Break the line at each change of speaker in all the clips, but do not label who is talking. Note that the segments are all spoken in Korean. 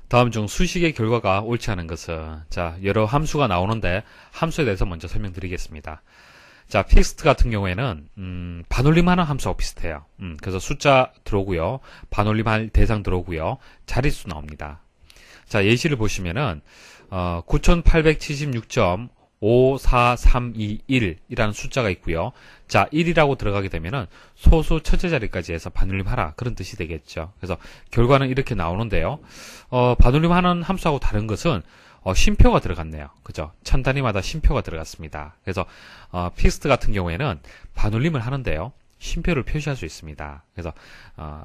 다음 중 수식의 결과가 옳지 않은 것은, 자, 여러 함수가 나오는데 함수에 대해서 먼저 설명드리겠습니다. 자, 픽스트 같은 경우에는 반올림하는 함수하고 비슷해요. 그래서 숫자 들어오고요, 반올림할 대상 들어오고요, 자릿수 나옵니다. 자, 예시를 보시면은 9876.54321이라는 숫자가 있고요. 자, 1이라고 들어가게 되면은 소수 첫째 자리까지 해서 반올림하라, 그런 뜻이 되겠죠. 그래서 결과는 이렇게 나오는데요. 반올림하는 함수하고 다른 것은 쉼표가 들어갔네요. 그죠? 천 단위마다 쉼표가 들어갔습니다. 그래서 픽스트 같은 경우에는 반올림을 하는데요, 쉼표를 표시할 수 있습니다. 그래서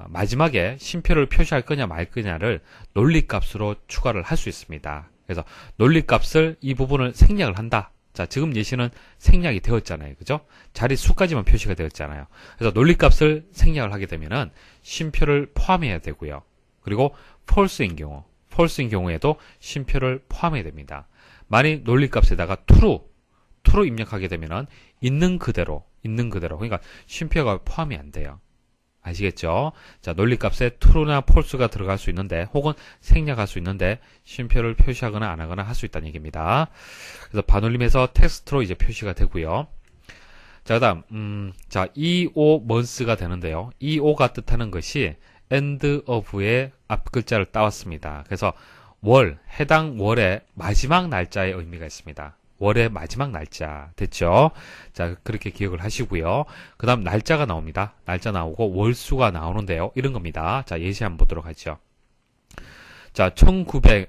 마지막에 쉼표를 표시할 거냐 말 거냐를 논리값으로 추가를 할 수 있습니다. 그래서 논리값을 이 부분을 생략을 한다. 자, 지금 예시는 생략이 되었잖아요. 그죠? 자릿수까지만 표시가 되었잖아요. 그래서 논리값을 생략을 하게 되면은 쉼표를 포함해야 되고요. 그리고 false인 경우에도 쉼표를 포함해야 됩니다. 만일 논리값에다가 true로 입력하게 되면은 있는 그대로, 그러니까 쉼표가 포함이 안 돼요. 아시겠죠? 자, 논리값에 true나 false가 들어갈 수 있는데, 혹은 생략할 수 있는데, 쉼표를 표시하거나 안 하거나 할 수 있다는 얘기입니다. 그래서 반올림해서 텍스트로 이제 표시가 되고요. 자, 그다음 자, months가 되는데요. o가 뜻하는 것이 end of의 앞 글자를 따왔습니다. 그래서 해당 월의 마지막 날짜의 의미가 있습니다. 월의 마지막 날짜. 됐죠? 자, 그렇게 기억을 하시고요. 그 다음 날짜가 나옵니다. 날짜 나오고 월수가 나오는데요. 이런 겁니다. 자, 예시 한번 보도록 하죠. 자, 1월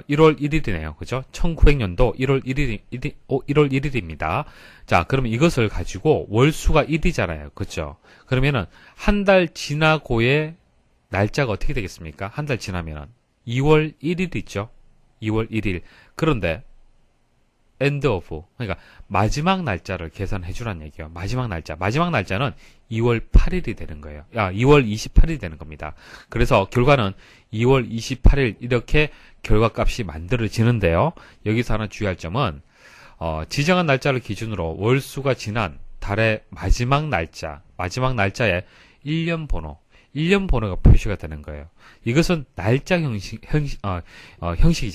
1일이네요. 그죠? 1900년도 1월 1일입니다. 자, 그러면 이것을 가지고 월수가 1이잖아요. 그죠? 그러면은 한 달 지나고의 날짜가 어떻게 되겠습니까? 한 달 지나면은 2월 1일 있죠? 2월 1일. 그런데 end of, 그러니까 마지막 날짜를 계산해 주란 얘기예요. 마지막 날짜는 2월 8일이 되는 거예요. 2월 28일이 되는 겁니다. 그래서 결과는 2월 28일 이렇게 결과값이 만들어지는데요. 여기서 하나 주의할 점은 지정한 날짜를 기준으로 월수가 지난 달의 마지막 날짜에 1년 번호가 표시가 되는 거예요. 이것은 날짜 형식이지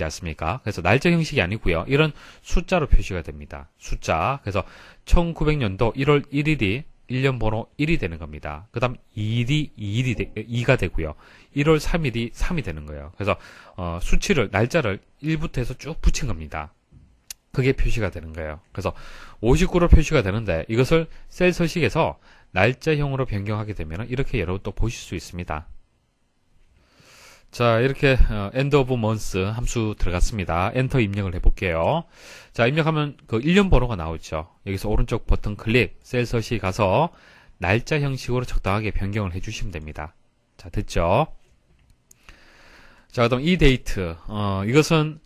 않습니까? 그래서 날짜 형식이 아니고요. 이런 숫자로 표시가 됩니다. 숫자. 그래서 1900년도 1월 1일이 1년 번호 1이 되는 겁니다. 그 다음 2가 되고요. 1월 3일이 3이 되는 거예요. 그래서 날짜를 1부터 해서 쭉 붙인 겁니다. 그게 표시가 되는 거예요. 그래서 59로 표시가 되는데, 이것을 셀 서식에서 날짜형으로 변경하게 되면 이렇게 여러분 또 보실 수 있습니다. 자, 이렇게 end of months 함수 들어갔습니다. 엔터 입력을 해볼게요. 자, 입력하면 그 1년 번호가 나오죠. 여기서 오른쪽 버튼 클릭, 셀 서식 가서 날짜 형식으로 적당하게 변경을 해주시면 됩니다. 자, 됐죠? 자, 그다음 이 데이트, 이것은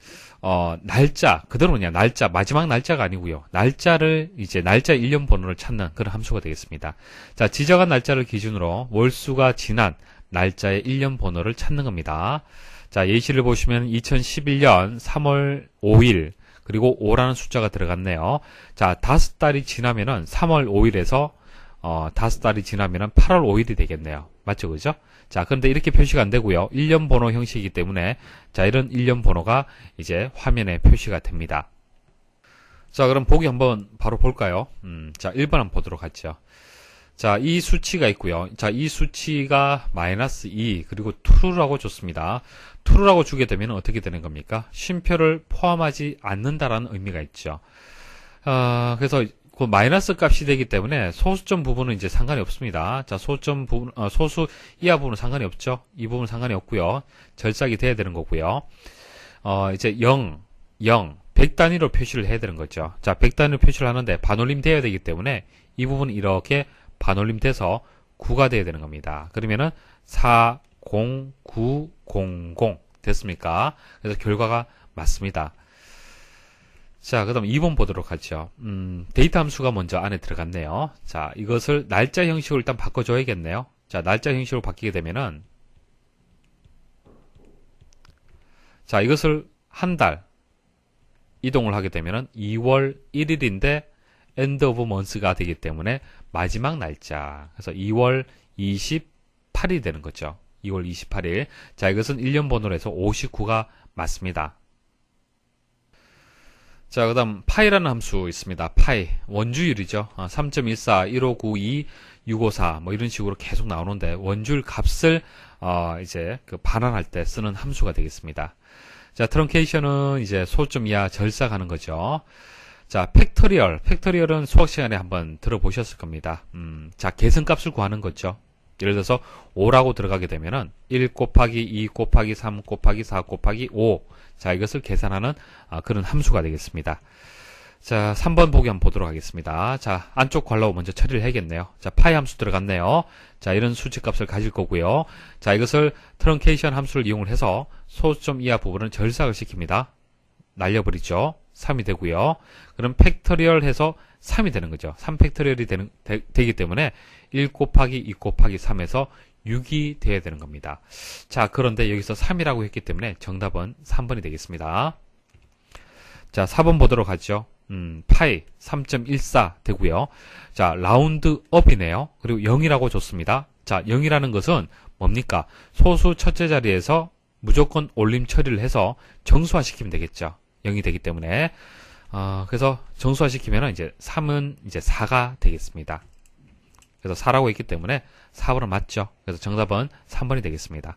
날짜, 그대로냐, 마지막 날짜가 아니고요. 날짜 1년 번호를 찾는 그런 함수가 되겠습니다. 자, 지정한 날짜를 기준으로 월수가 지난 날짜의 1년 번호를 찾는 겁니다. 자, 예시를 보시면 2011년 3월 5일, 그리고 5라는 숫자가 들어갔네요. 자, 5달이 지나면은 3월 5일에서 5달이 지나면은 8월 5일이 되겠네요. 맞죠? 그죠? 자, 그런데 이렇게 표시가 안 되고요. 1년 번호 형식이기 때문에, 자, 이런 1년 번호가 이제 화면에 표시가 됩니다. 자, 그럼 보기 한번 바로 볼까요? 자, 1번 한번 보도록 하죠. 자, 이 수치가 있고요. 자, 이 수치가 -2 그리고 true라고 줬습니다. true라고 주게 되면 어떻게 되는 겁니까? 쉼표를 포함하지 않는다라는 의미가 있죠. 그래서 그 마이너스 값이 되기 때문에 소수점 부분은 이제 상관이 없습니다. 자, 소수점 부분, 소수 이하 부분은 상관이 없죠. 이 부분은 상관이 없고요. 절삭이 돼야 되는 거고요. 이제 100 단위로 표시를 해야 되는 거죠. 자, 100 단위로 표시를 하는데 반올림 돼야 되기 때문에 이 부분은 이렇게 반올림 돼서 9가 돼야 되는 겁니다. 그러면은 40900 됐습니까? 그래서 결과가 맞습니다. 자, 그 다음 2번 보도록 하죠. 데이터 함수가 먼저 안에 들어갔네요. 자, 이것을 날짜 형식으로 일단 바꿔줘야겠네요. 자, 날짜 형식으로 바뀌게 되면은, 자, 이것을 한 달 이동을 하게 되면은 2월 1일인데 end of months가 되기 때문에 마지막 날짜. 그래서 2월 28일이 되는 거죠. 2월 28일. 자, 이것은 1년 번호로 해서 59가 맞습니다. 자, 그 다음 파이라는 함수 있습니다. 파이 원주율이죠. 3.14, 1592, 654 뭐 이런 식으로 계속 나오는데 원주율 값을 이제 그 반환할 때 쓰는 함수가 되겠습니다. 자, 트렁케이션은 이제 소점 이하 절삭하는 거죠. 자, 팩터리얼은 수학 시간에 한번 들어보셨을 겁니다. 자, 계승값을 구하는 거죠. 예를 들어서 5라고 들어가게 되면은 1 곱하기 2 곱하기 3 곱하기 4 곱하기 5. 자, 이것을 계산하는 그런 함수가 되겠습니다. 자, 3번 보기 한번 보도록 하겠습니다. 자, 안쪽 괄호 먼저 처리를 해야겠네요. 자, 파이 함수 들어갔네요. 자, 이런 수치값을 가질 거고요. 자, 이것을 트렁케이션 함수를 이용을 해서 소수점 이하 부분을 절삭을 시킵니다. 날려버리죠. 3이 되고요. 그럼 팩터리얼 해서 3이 되는 거죠. 3팩터리얼이 되기 때문에 1 곱하기 2 곱하기 3에서 6이 돼야 되는 겁니다. 자, 그런데 여기서 3이라고 했기 때문에 정답은 3번이 되겠습니다. 자, 4번 보도록 하죠. 파이 3.14 되고요. 자, 라운드 업이네요. 그리고 0이라고 줬습니다. 자, 0이라는 것은 뭡니까? 소수 첫째 자리에서 무조건 올림 처리를 해서 정수화 시키면 되겠죠. 0이 되기 때문에. 그래서 정수화 시키면 이제 3은 이제 4가 되겠습니다. 그래서 4라고 했기 때문에 4번은 맞죠. 그래서 정답은 3번이 되겠습니다.